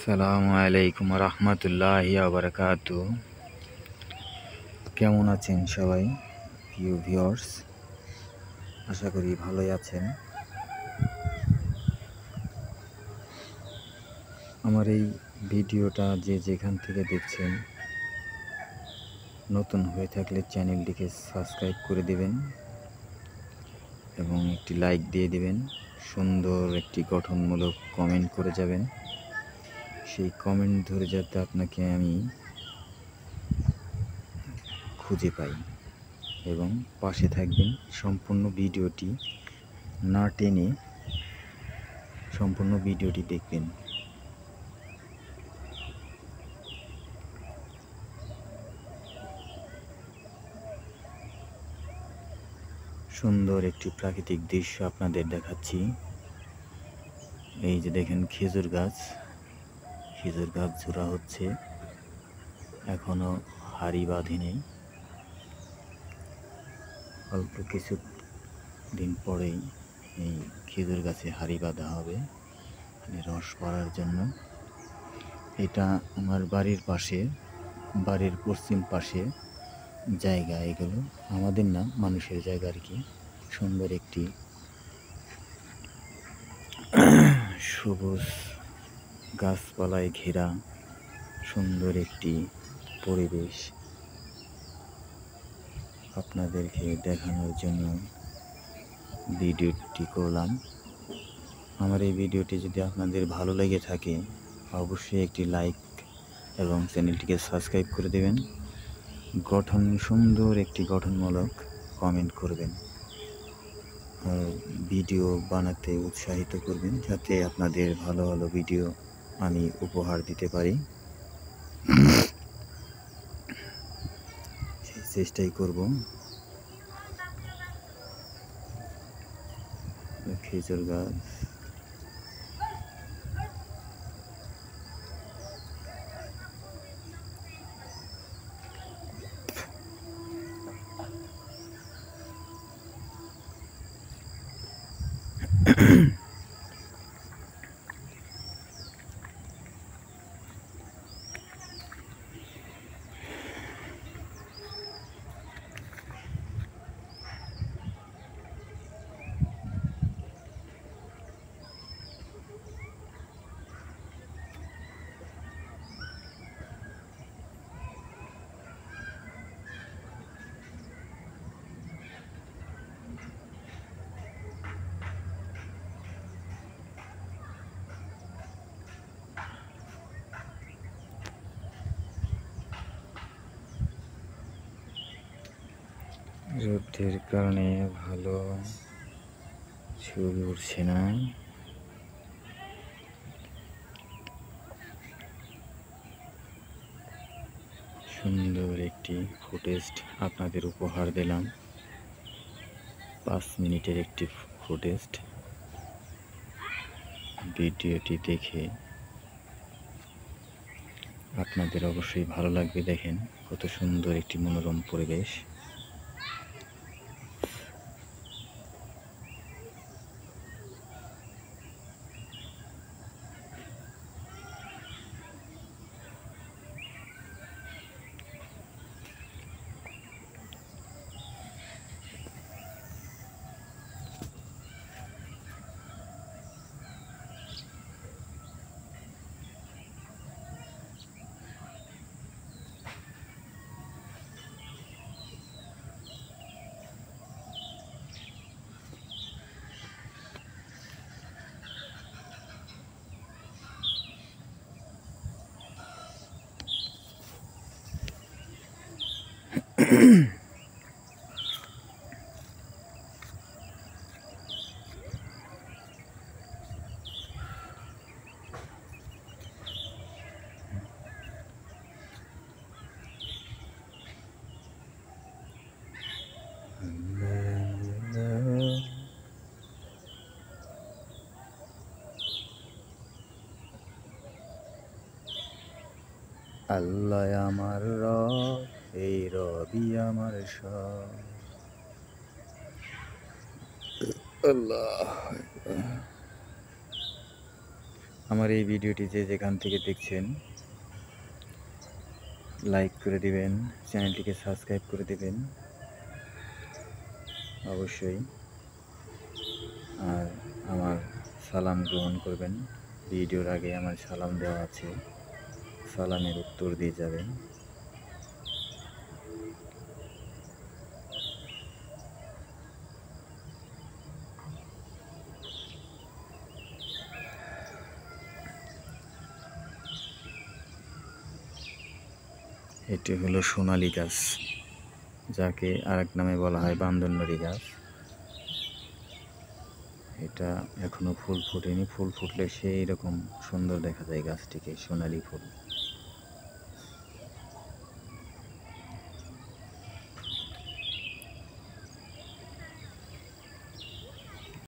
আসসালামু আলাইকুম রহমতুল্লাহি বারাকাতু। কেমন আছেন সবাই প্রিয় ভিউয়ার্স? আশা করি ভালোই আছেন। আমার এই ভিডিওটা যে যেখান থেকে দেখছেন, নতুন হয়ে থাকলে চ্যানেলটিকে সাবস্ক্রাইব করে দিবেন এবং একটি লাইক দিয়ে দিবেন। সুন্দর একটি গঠনমূলক কমেন্ট করে যাবেন। সেই কমেন্ট ধরে যাতে আপনাকে আমি খুঁজে পাই এবং পাশে থাকবেন। সম্পূর্ণ ভিডিওটি না টেনে সম্পূর্ণ ভিডিওটি দেখবেন। সুন্দর একটি প্রাকৃতিক দৃশ্য আপনাদের দেখাচ্ছি। এই যে দেখেন খেজুর গাছ ঝোড়া হচ্ছে, এখনো হাড়ি বাঁধেনি। অল্প কিছু দিন পরেই এই খেজুর গাছে হাড়ি বাঁধা হবে রস পড়ার জন্য। এটা আমার বাড়ির পাশে, বাড়ির পশ্চিম পাশে জায়গা। এগুলো আমাদের না, মানুষের জায়গা আর কি। সুন্দর একটি সবুজ গাছপালায় ঘেরা সুন্দর একটি পরিবেশ আপনাদেরকে দেখানোর জন্য ভিডিওটি করলাম। আমার এই ভিডিওটি যদি আপনাদের ভালো লেগে থাকে, অবশ্যই একটি লাইক এবং চ্যানেলটিকে সাবস্ক্রাইব করে দেবেন। সুন্দর একটি গঠনমূলক কমেন্ট করবেন আর ভিডিও বানাতে উৎসাহিত করবেন, যাতে আপনাদের ভালো ভালো ভিডিও আমি উপহার দিতে পারি। সেই চেষ্টাই করব। খেজুর গাছ রোদের কারণে ভালো ছবি উঠছে না। সুন্দর একটি ফুটেজ আপনাদের উপহার দিলাম। 5 মিনিটের একটি ফুটেজ। ভিডিওটি দেখে আপনাদের অবশ্যই ভালো লাগবে। দেখেন কত সুন্দর একটি মনোরম পরিবেশ। আল্লাহ আমার রব, এই রবি আমার সব। আল্লাহ আমার এই ভিডিওটি যে যেখান থেকে দেখছেন লাইক করে দিবেন, চ্যানেলটিকে সাবস্ক্রাইব করে দিবেন অবশ্যই। আর আমার সালাম গ্রহণ করবেন। ভিডিওর আগে আমার সালাম দেওয়া আছে, সালামের উত্তর দিয়ে যাবেন। এটি হলো সোনালী গাছ, যাকে আরেক নামে বলা হয় বান্দরবাড়ি গাছ। এটা এখনো ফুল ফোটেনি, ফুল ফুটলে সেই রকম সুন্দর দেখা যায় গাছটিকে, সোনালী ফুল।